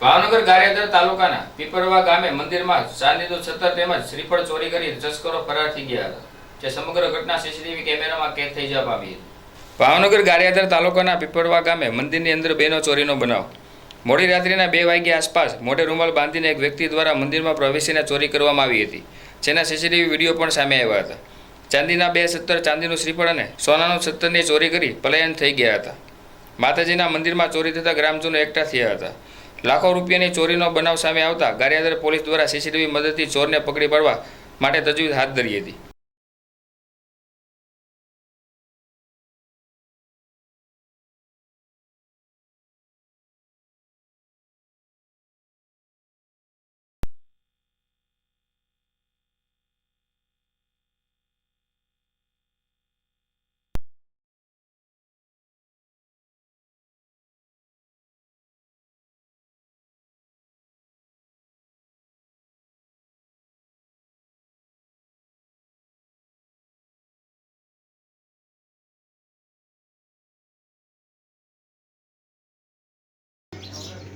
ભાવનગર ગારિયાધાર તાલુકાના પીપરવા ગામે મંદિરમાં ચાંદીનું છત્ર તેમજ શ્રીફળ ચોરી કરી તસ્કરો ફરાર થઈ ગયા હતા, જે સમગ્ર ઘટના સીસીટીવી કેમેરામાં કેદ થઈ જવા પામી હતી. ભાવનગર ગારિયાધાર તાલુકાના પીપરવા ગામે મંદિરની અંદર બેનો ચોરીનો બનાવ. મોડી રાત્રિના 2 વાગ્યા આસપાસ મોઢે રૂમાલ બાંધીને એક વ્યક્તિ દ્વારા મંદિરમાં પ્રવેશીને ચોરી કરવામાં આવી હતી, જેના સીસીટીવી વિડીયો પણ સામે આવ્યા હતા. ચાંદીના 2 છત્ર, ચાંદીનું શ્રીફળ અને સોનાનું છત્રની ચોરી કરી પલાયન થઈ ગયા હતા. માતાજીના મંદિરમાં ચોરી થતાં ગ્રામજનો એકઠા થયા હતા. લાખો રૂપિયાની ચોરીનો બનાવ સામે આવતા ગારિયાધાર પોલીસ દ્વારા સીસીટીવી મદદથી ચોરને પકડી પાડવા માટે તજવીજ હાથ ધરી હતી.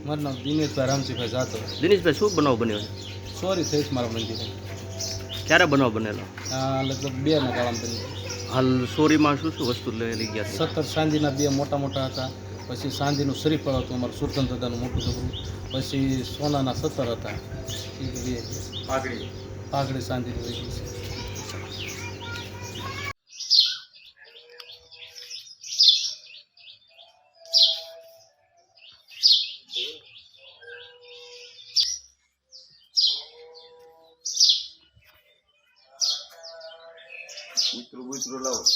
મારું નામ દિનેશભાઈ રામજીભાઈ જાતો. દિનેશભાઈ, શું બનાવ બન્યો છે? સોરી થઈ છે મારા મંદિરે. ક્યારે બનાવ બનેલો? લગભગ 2 ના ગાળામાં બની. હાલ ચોરીમાં શું શું વસ્તુ લઈ ગયા હતા? 17 ચાંદીના 2 મોટા મોટા હતા. પછી ચાંદીનું શ્રીફળ હતું, અમારું સુરતન દાદાનું મોટું છોકરું. પછી સોનાના 17 હતા. એ 2 પાઘડી ચાંદીની વહી ગઈ છે. Butro laut.